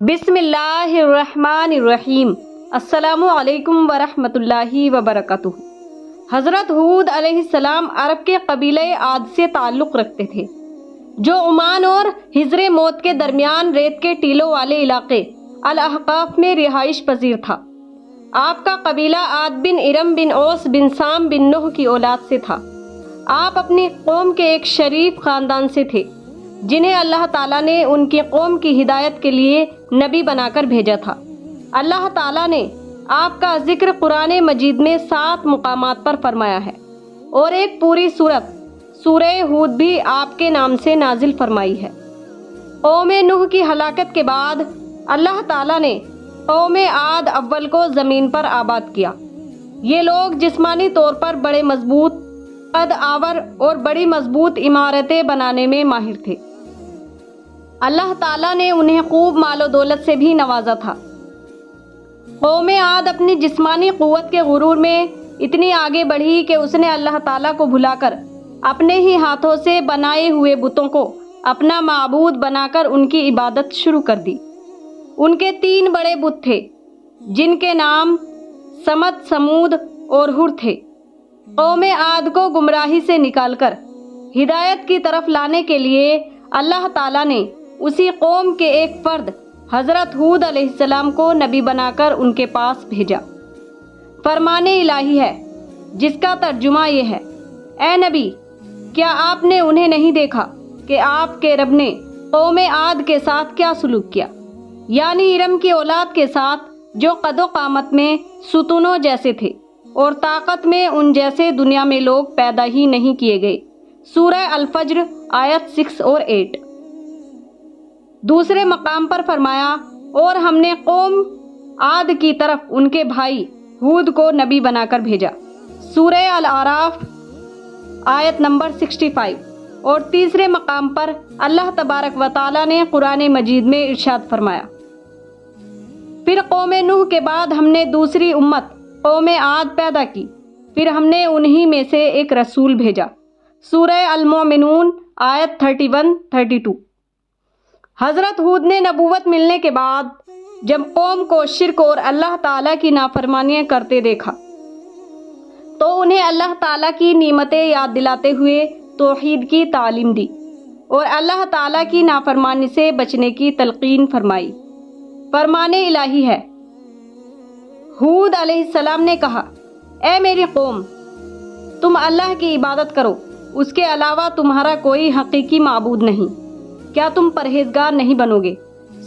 بسم اللہ الرحمن الرحیم۔ السلام علیکم ورحمۃ اللہ وبرکاتہ۔ حضرت ہود علیہ السلام عرب کے قبیلہ عاد سے تعلق رکھتے تھے، جو عمان اور حجر موت کے درمیان ریت کے ٹیلوں والے علاقے الاحقاف میں رہائش پذیر تھا۔ آپ کا قبیلہ عاد بن ارم بن اوس بن سام بن نوح کی اولاد سے تھا۔ آپ اپنی قوم کے ایک شریف خاندان سے تھے، جنہیں اللہ تعالیٰ نے ان کی قوم کی ہدایت کے لیے نبی بنا کر بھیجا تھا۔ اللہ تعالیٰ نے آپ کا ذکر قرآن مجید میں 7 مقامات پر فرمایا ہے، اور ایک پوری سورت سورہ ہود بھی آپ کے نام سے نازل فرمائی ہے۔ قوم نوح کی ہلاکت کے بعد اللہ تعالیٰ نے قوم عاد اول کو زمین پر آباد کیا۔ یہ لوگ جسمانی طور پر بڑے مضبوط، قد آور اور بڑی مضبوط عمارتیں بنانے میں ماہر تھے۔ اللہ تعالیٰ نے انہیں خوب مال و دولت سے بھی نوازا تھا۔ قوم عاد اپنی جسمانی قوت کے غرور میں اتنی آگے بڑھی کہ اس نے اللہ تعالیٰ کو بھلا کر اپنے ہی ہاتھوں سے بنائے ہوئے بتوں کو اپنا معبود بنا کر ان کی عبادت شروع کر دی۔ ان کے 3 بڑے بت تھے، جن کے نام سمد، سمود اور ہر تھے۔ قوم عاد کو گمراہی سے نکال کر ہدایت کی طرف لانے کے لیے اللہ تعالیٰ نے اسی قوم کے ایک فرد حضرت ہود علیہ السلام کو نبی بنا کر ان کے پاس بھیجا۔ فرمان الہی ہے، جس کا ترجمہ یہ ہے: اے نبی، کیا آپ نے انہیں نہیں دیکھا کہ آپ کے رب نے قوم عاد کے ساتھ کیا سلوک کیا، یعنی ارم کی اولاد کے ساتھ، جو قد و قامت میں ستونوں جیسے تھے اور طاقت میں ان جیسے دنیا میں لوگ پیدا ہی نہیں کیے گئے۔ سورہ الفجر آیت 6 اور 8۔ دوسرے مقام پر فرمایا: اور ہم نے قوم عاد کی طرف ان کے بھائی ہود کو نبی بنا کر بھیجا۔ سورہ الاعراف آیت نمبر 65۔ اور تیسرے مقام پر اللہ تبارک و تعالیٰ نے قرآن مجید میں ارشاد فرمایا: پھر قوم نوح کے بعد ہم نے دوسری امت قوم عاد پیدا کی، پھر ہم نے انہی میں سے ایک رسول بھیجا۔ سورہ المؤمنون آیت 31-32۔ حضرت ہود نے نبوت ملنے کے بعد جب قوم کو شرک اور اللہ تعالیٰ کی نافرمانیاں کرتے دیکھا تو انہیں اللہ تعالیٰ کی نعمتیں یاد دلاتے ہوئے توحید کی تعلیم دی اور اللہ تعالیٰ کی نافرمانی سے بچنے کی تلقین فرمائی۔ فرمان الہی ہے، ہود علیہ السلام نے کہا: اے میری قوم، تم اللہ کی عبادت کرو، اس کے علاوہ تمہارا کوئی حقیقی معبود نہیں۔ کیا تم پرہیزگار نہیں بنو گے؟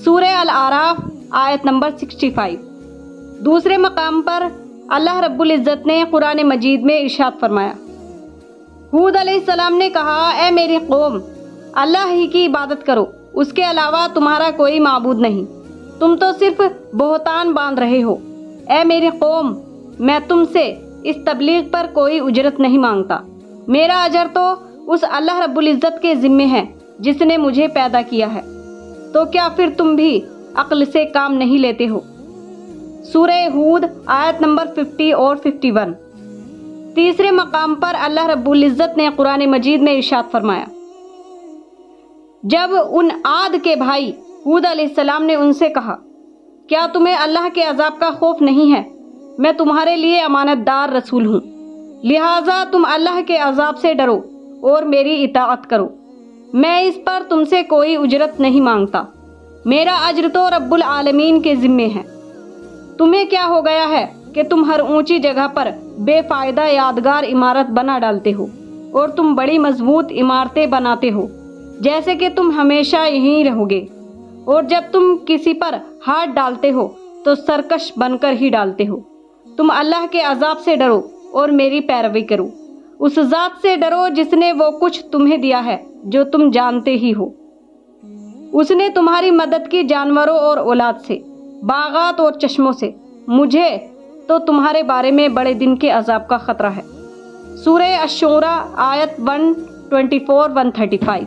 سورہ الاعراف آیت نمبر 65۔ دوسرے مقام پر اللہ رب العزت نے قرآن مجید میں ارشاد فرمایا: ہود علیہ السلام نے کہا: اے میری قوم، اللہ ہی کی عبادت کرو، اس کے علاوہ تمہارا کوئی معبود نہیں، تم تو صرف بہتان باندھ رہے ہو۔ اے میری قوم، میں تم سے اس تبلیغ پر کوئی اجرت نہیں مانگتا، میرا اجر تو اس اللہ رب العزت کے ذمے ہے جس نے مجھے پیدا کیا ہے، تو کیا پھر تم بھی عقل سے کام نہیں لیتے ہو؟ سورہ ہود آیت نمبر 50 اور 51۔ تیسرے مقام پر اللہ رب العزت نے قرآن مجید میں ارشاد فرمایا: جب ان عاد کے بھائی ہود علیہ السلام نے ان سے کہا: کیا تمہیں اللہ کے عذاب کا خوف نہیں ہے؟ میں تمہارے لیے امانت دار رسول ہوں، لہٰذا تم اللہ کے عذاب سے ڈرو اور میری اطاعت کرو۔ میں اس پر تم سے کوئی اجرت نہیں مانگتا، میرا اجر تو رب العالمین کے ذمے ہے۔ تمہیں کیا ہو گیا ہے کہ تم ہر اونچی جگہ پر بے فائدہ یادگار عمارت بنا ڈالتے ہو، اور تم بڑی مضبوط عمارتیں بناتے ہو جیسے کہ تم ہمیشہ یہیں رہو گے، اور جب تم کسی پر ہاتھ ڈالتے ہو تو سرکش بن کر ہی ڈالتے ہو۔ تم اللہ کے عذاب سے ڈرو اور میری پیروی کرو، اس ذات سے ڈرو جس نے وہ کچھ تمہیں دیا ہے جو تم جانتے ہی ہو۔ اس نے تمہاری مدد کی جانوروں اور اولاد سے، باغات اور چشموں سے، مجھے تو تمہارے بارے میں بڑے دن کے عذاب کا خطرہ ہے۔ سورہ الشورى آیت 124-135۔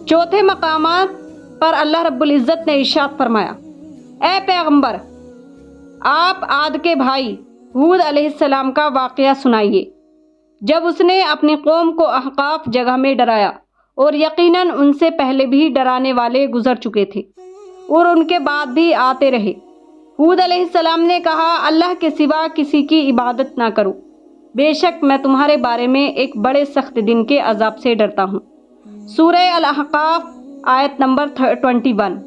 چوتھے مقامات پر اللہ رب العزت نے ارشاد فرمایا: اے پیغمبر، آپ عاد کے بھائی ہود علیہ السلام کا واقعہ سنائیے، جب اس نے اپنی قوم کو احقاف جگہ میں ڈرایا، اور یقیناً ان سے پہلے بھی ڈرانے والے گزر چکے تھے۔ اور ان کے بعد بھی آتے رہے۔ ہود علیہ السلام نے کہا اللہ کے سوا کسی کی عبادت نہ کرو، بے شک میں تمہارے بارے میں ایک بڑے سخت دن کے عذاب سے ڈرتا ہوں۔ سورہ الاحقاف آیت نمبر 21۔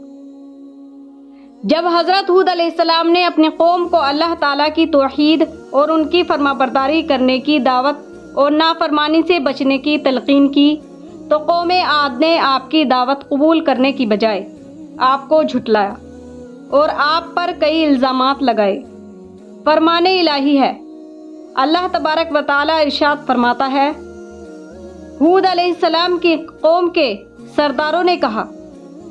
جب حضرت ہود علیہ السلام نے اپنی قوم کو اللہ تعالیٰ کی توحید اور ان کی فرمانبرداری کرنے کی دعوت اور نافرمانی سے بچنے کی تلقین کی تو قوم عاد نے آپ کی دعوت قبول کرنے کی بجائے آپ کو جھٹلایا اور آپ پر کئی الزامات لگائے۔ فرمان الہی ہے، اللہ تبارک و تعالیٰ ارشاد فرماتا ہے، ہود علیہ السلام کی قوم کے سرداروں نے کہا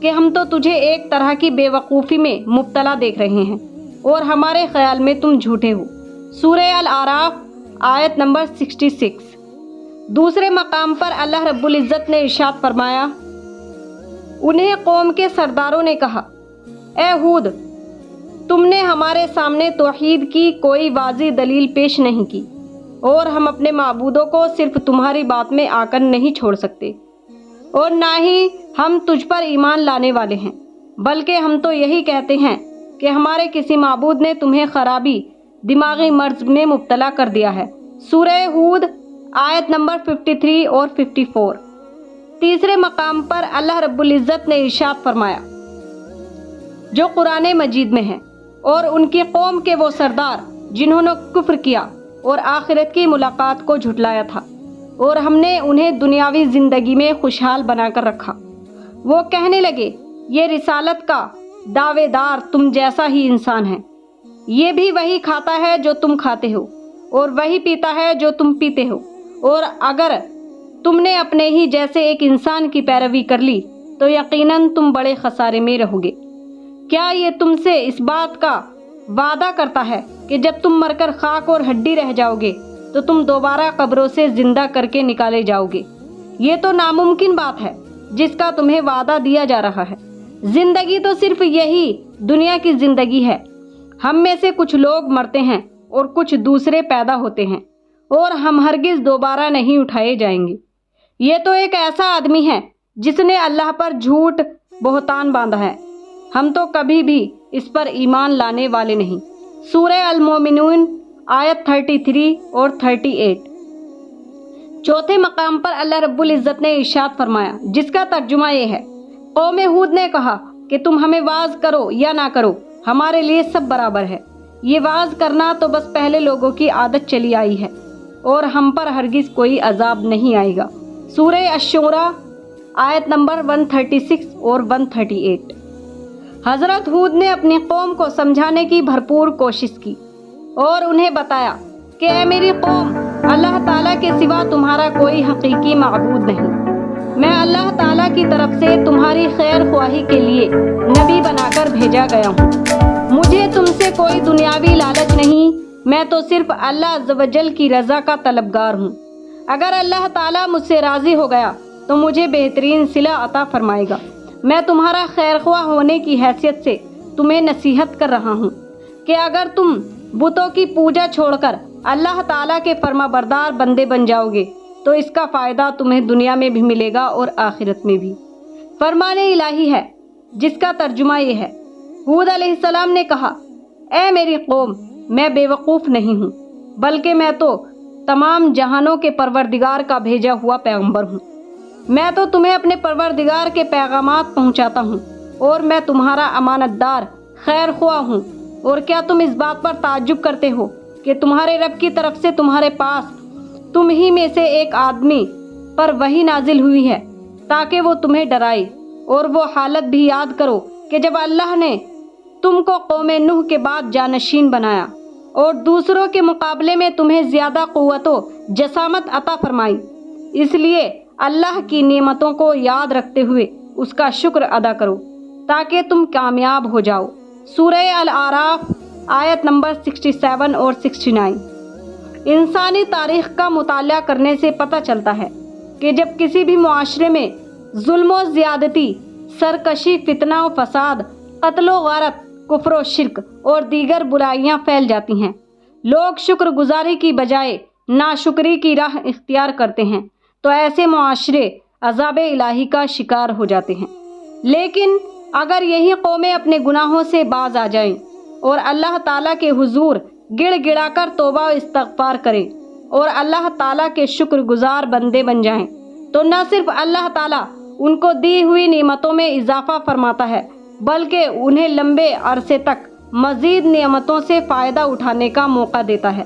کہ ہم تو تجھے ایک طرح کی بے وقوفی میں مبتلا دیکھ رہے ہیں اور ہمارے خیال میں تم جھوٹے ہو۔ سورہ الاعراف آیت نمبر 66۔ دوسرے مقام پر اللہ رب العزت نے ارشاد فرمایا، انہیں قوم کے سرداروں نے کہا، اے ہود، تم نے ہمارے سامنے توحید کی کوئی واضح دلیل پیش نہیں کی اور ہم اپنے معبودوں کو صرف تمہاری بات میں آ کر نہیں چھوڑ سکتے اور نہ ہی ہم تجھ پر ایمان لانے والے ہیں، بلکہ ہم تو یہی کہتے ہیں کہ ہمارے کسی معبود نے تمہیں خرابی دماغی مرض میں مبتلا کر دیا ہے۔ سورہ ہود آیت نمبر 53 اور 54۔ تیسرے مقام پر اللہ رب العزت نے ارشاد فرمایا جو قرآن مجید میں ہے، اور ان کی قوم کے وہ سردار جنہوں نے کفر کیا اور آخرت کی ملاقات کو جھٹلایا تھا، اور ہم نے انہیں دنیاوی زندگی میں خوشحال بنا کر رکھا، وہ کہنے لگے یہ رسالت کا دعوے دار تم جیسا ہی انسان ہے، یہ بھی وہی کھاتا ہے جو تم کھاتے ہو اور وہی پیتا ہے جو تم پیتے ہو، اور اگر تم نے اپنے ہی جیسے ایک انسان کی پیروی کر لی تو یقیناً تم بڑے خسارے میں رہو گے۔ کیا یہ تم سے اس بات کا وعدہ کرتا ہے کہ جب تم مر کر خاک اور ہڈی رہ جاؤ گے تو تم دوبارہ قبروں سے زندہ کر کے نکالے جاؤ گے؟ یہ تو ناممکن بات ہے جس کا تمہیں وعدہ دیا جا رہا ہے۔ زندگی تو صرف یہی دنیا کی زندگی ہے، ہم میں سے کچھ لوگ مرتے ہیں اور کچھ دوسرے پیدا ہوتے ہیں اور ہم ہرگز دوبارہ نہیں اٹھائے جائیں گے۔ یہ تو ایک ایسا آدمی ہے جس نے اللہ پر جھوٹ بہتان باندھا ہے، ہم تو کبھی بھی اس پر ایمان لانے والے نہیں۔ سورہ المومنون آیت 33 اور 38۔ چوتھے مقام پر اللہ رب العزت نے ارشاد فرمایا جس کا ترجمہ یہ ہے، قوم ہود نے کہا کہ تم ہمیں واعظ کرو یا نہ کرو، ہمارے لیے سب برابر ہے، یہ واعظ کرنا تو بس پہلے لوگوں کی عادت چلی آئی ہے اور ہم پر ہرگز کوئی عذاب نہیں آئے گا۔ سورہ الشورى آیت نمبر 136 اور 138۔ حضرت ہود نے اپنی قوم کو سمجھانے کی بھرپور کوشش کی اور انہیں بتایا کہ اے میری قوم، اللہ تعالیٰ کے سوا تمہارا کوئی حقیقی معبود نہیں، میں اللہ تعالیٰ کی طرف سے تمہاری خیر خواہی کے لیے نبی بنا کر بھیجا گیا ہوں، مجھے تم سے کوئی دنیاوی لالچ نہیں، میں تو صرف اللہ عز و جل کی رضا کا طلبگار ہوں۔ اگر اللہ تعالیٰ مجھ سے راضی ہو گیا تو مجھے بہترین صلہ عطا فرمائے گا۔ میں تمہارا خیر خواہ ہونے کی حیثیت سے تمہیں نصیحت کر رہا ہوں کہ اگر تم بتوں کی پوجا چھوڑ کر اللہ تعالیٰ کے فرما بردار بندے بن جاؤ گے تو اس کا فائدہ تمہیں دنیا میں بھی ملے گا اور آخرت میں بھی۔ فرمان الہی ہے جس کا ترجمہ یہ ہے، ہود علیہ السلام نے کہا، اے میری قوم، میں بے وقوف نہیں ہوں، بلکہ میں تو تمام جہانوں کے پروردگار کا بھیجا ہوا پیغمبر ہوں۔ میں تو تمہیں اپنے پروردگار کے پیغامات پہنچاتا ہوں اور میں تمہارا امانت دار خیر خواہ ہوں۔ اور کیا تم اس بات پر تعجب کرتے ہو کہ تمہارے رب کی طرف سے تمہارے پاس تم ہی میں سے ایک آدمی پر وحی نازل ہوئی ہے تاکہ وہ تمہیں ڈرائے؟ اور وہ حالت بھی یاد کرو کہ جب اللہ نے تم کو قوم نوح کے بعد جانشین بنایا اور دوسروں کے مقابلے میں تمہیں زیادہ قوت و جسامت عطا فرمائی، اس لیے اللہ کی نعمتوں کو یاد رکھتے ہوئے اس کا شکر ادا کرو تاکہ تم کامیاب ہو جاؤ۔ سورہ الاعراف آیت نمبر 67 اور 69۔ انسانی تاریخ کا مطالعہ کرنے سے پتہ چلتا ہے کہ جب کسی بھی معاشرے میں ظلم و زیادتی، سرکشی، فتنہ و فساد، قتل و غارت، کفر و شرک اور دیگر برائیاں پھیل جاتی ہیں، لوگ شکر گزاری کی بجائے ناشکری کی راہ اختیار کرتے ہیں تو ایسے معاشرے عذاب الہی کا شکار ہو جاتے ہیں۔ لیکن اگر یہی قومیں اپنے گناہوں سے باز آ جائیں اور اللہ تعالیٰ کے حضور گڑ گڑا کر توبہ و استغفار کریں اور اللہ تعالیٰ کے شکر گزار بندے بن جائیں تو نہ صرف اللہ تعالیٰ ان کو دی ہوئی نعمتوں میں اضافہ فرماتا ہے بلکہ انہیں لمبے عرصے تک مزید نعمتوں سے فائدہ اٹھانے کا موقع دیتا ہے،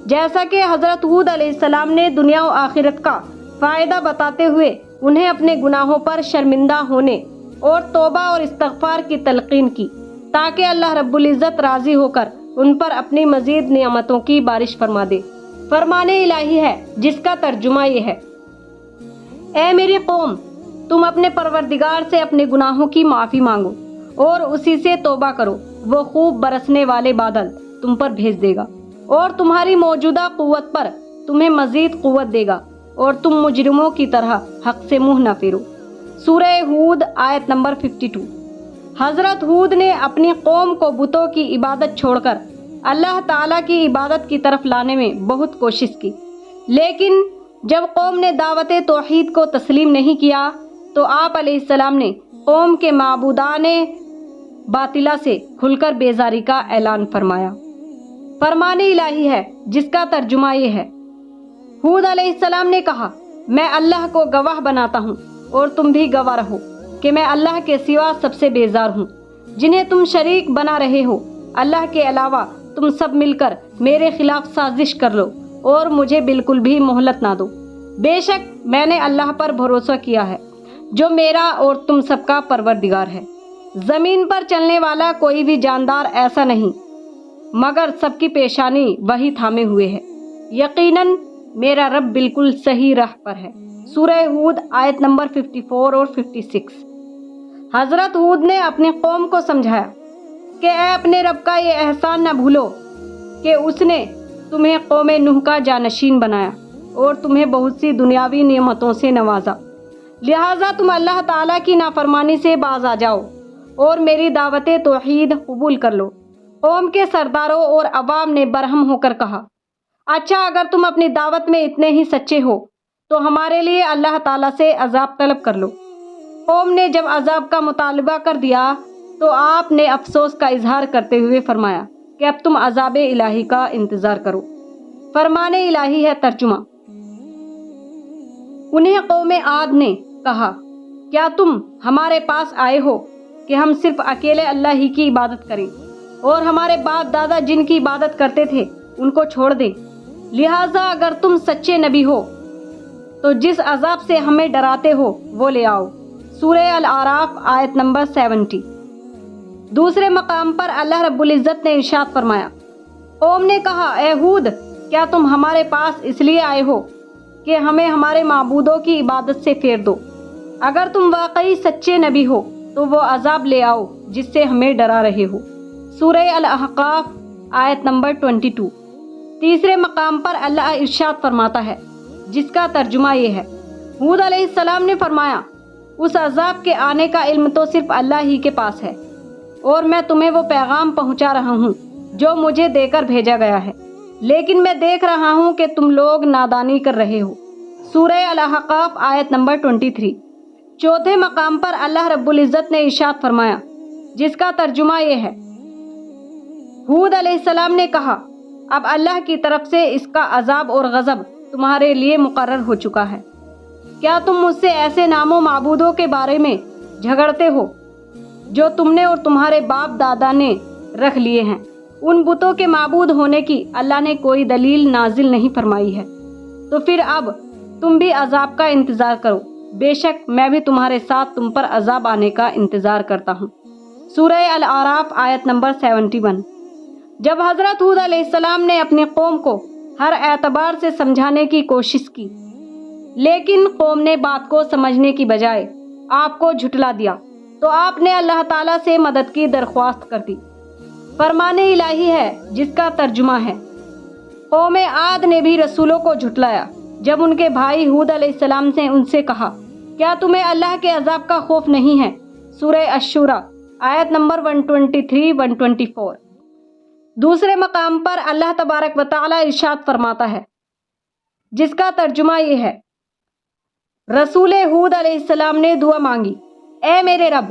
جیسا کہ حضرت ہود علیہ السلام نے دنیا و آخرت کا فائدہ بتاتے ہوئے انہیں اپنے گناہوں پر شرمندہ ہونے اور توبہ اور استغفار کی تلقین کی تاکہ اللہ رب العزت راضی ہو کر ان پر اپنی مزید نعمتوں کی بارش فرما دے۔ فرمان الہی ہے جس کا ترجمہ یہ ہے: اے میری قوم، تم اپنے پروردگار سے اپنے گناہوں کی معافی مانگو اور اسی سے توبہ کرو، وہ خوب برسنے والے بادل تم پر بھیج دے گا اور تمہاری موجودہ قوت پر تمہیں مزید قوت دے گا اور تم مجرموں کی طرح حق سے منہ نہ پھیرو۔ سورہ ہود آیت نمبر 52۔ حضرت ہود نے اپنی قوم کو بتوں کی عبادت چھوڑ کر اللہ تعالیٰ کی عبادت کی طرف لانے میں بہت کوشش کی، لیکن جب قوم نے دعوت توحید کو تسلیم نہیں کیا تو آپ علیہ السلام نے قوم کے معبودان باطلہ سے کھل کر بیزاری کا اعلان فرمایا۔ فرمان الہی ہے جس کا ترجمہ یہ ہے: ہود علیہ السلام نے کہا، میں اللہ کو گواہ بناتا ہوں اور تم بھی گواہ رہو کہ میں اللہ کے سوا سب سے بیزار ہوں جنہیں تم شریک بنا رہے ہو۔ اللہ کے علاوہ تم سب مل کر میرے خلاف سازش کر لو اور مجھے بالکل بھی مہلت نہ دو۔ بے شک میں نے اللہ پر بھروسہ کیا ہے جو میرا اور تم سب کا پروردگار ہے۔ زمین پر چلنے والا کوئی بھی جاندار ایسا نہیں مگر سب کی پیشانی وہی تھامے ہوئے ہے، یقیناً میرا رب بالکل صحیح راہ پر ہے۔ سورہ ہود آیت نمبر 54 اور 56۔ حضرت ہود نے اپنی قوم کو سمجھایا کہ اے اپنے رب کا یہ احسان نہ بھولو کہ اس نے تمہیں قوم نوح کا جانشین بنایا اور تمہیں بہت سی دنیاوی نعمتوں سے نوازا، لہٰذا تم اللہ تعالیٰ کی نافرمانی سے باز آ جاؤ اور میری دعوت توحید قبول کر لو۔ قوم کے سرداروں اور عوام نے برہم ہو کر کہا، اچھا اگر تم اپنی دعوت میں اتنے ہی سچے ہو تو ہمارے لیے اللہ تعالیٰ سے عذاب طلب کر لو۔ قوم نے جب عذاب کا مطالبہ کر دیا تو آپ نے افسوس کا اظہار کرتے ہوئے فرمایا کہ اب تم عذاب الہی کا انتظار کرو۔ فرمان الہی ہے ترجمہ: انہیں قوم عاد نے کہا، کیا تم ہمارے پاس آئے ہو کہ ہم صرف اکیلے اللہ ہی کی عبادت کریں اور ہمارے باپ دادا جن کی عبادت کرتے تھے ان کو چھوڑ دیں؟ لہٰذا اگر تم سچے نبی ہو تو جس عذاب سے ہمیں ڈراتے ہو وہ لے آؤ۔ سورہ الاعراف آیت نمبر 70۔ دوسرے مقام پر اللہ رب العزت نے ارشاد فرمایا، قوم نے کہا، اے ہود، کیا تم ہمارے پاس اس لیے آئے ہو کہ ہمیں ہمارے معبودوں کی عبادت سے پھیر دو؟ اگر تم واقعی سچے نبی ہو تو وہ عذاب لے آؤ جس سے ہمیں ڈرا رہے ہو۔ سورہ الاحقاف آیت نمبر 22۔ تیسرے مقام پر اللہ ارشاد فرماتا ہے جس کا ترجمہ یہ ہے: ہود علیہ السلام نے فرمایا، اس عذاب کے آنے کا علم تو صرف اللہ ہی کے پاس ہے اور میں تمہیں وہ پیغام پہنچا رہا ہوں جو مجھے دے کر بھیجا گیا ہے، لیکن میں دیکھ رہا ہوں کہ تم لوگ نادانی کر رہے ہو۔ سورہ الاحقاف آیت نمبر 23۔ چوتھے مقام پر اللہ رب العزت نے ارشاد فرمایا جس کا ترجمہ یہ ہے: ہود علیہ السلام نے کہا، اب اللہ کی طرف سے اس کا عذاب اور غضب تمہارے لیے مقرر ہو چکا ہے۔ کیا تم مجھ سے ایسے نام و معبودوں کے بارے میں جھگڑتے ہو جو تم نے اور تمہارے باپ دادا نے رکھ لیے ہیں؟ ان بتوں کے معبود ہونے کی اللہ نے کوئی دلیل نازل نہیں فرمائی ہے، تو پھر اب تم بھی عذاب کا انتظار کرو، بے شک میں بھی تمہارے ساتھ تم پر عذاب آنے کا انتظار کرتا ہوں۔ سورہ الاعراف آیت نمبر 71۔ جب حضرت ہود علیہ السلام نے اپنی قوم کو ہر اعتبار سے سمجھانے کی کوشش کی لیکن قوم نے بات کو سمجھنے کی بجائے آپ کو جھٹلا دیا تو آپ نے اللہ تعالیٰ سے مدد کی درخواست کر دی۔ فرمان الہی ہے جس کا ترجمہ ہے: قوم عاد نے بھی رسولوں کو جھٹلایا جب ان کے بھائی ہود علیہ السلام نے ان سے کہا، کیا تمہیں اللہ کے عذاب کا خوف نہیں ہے؟ سورہ الشورى آیت نمبر 123-124۔ دوسرے مقام پر اللہ تبارک و تعالیٰ ارشاد فرماتا ہے جس کا ترجمہ یہ ہے: رسول ہود علیہ السلام نے دعا مانگی، اے میرے رب،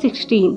16।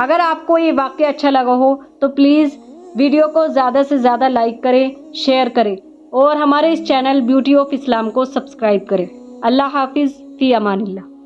اگر آپ کو یہ واقعہ اچھا لگا ہو تو پلیز ویڈیو کو زیادہ سے زیادہ لائک کریں، شیئر کریں اور ہمارے اس چینل بیوٹی آف اسلام کو سبسکرائب کریں۔ اللہ حافظ، فی امان اللہ۔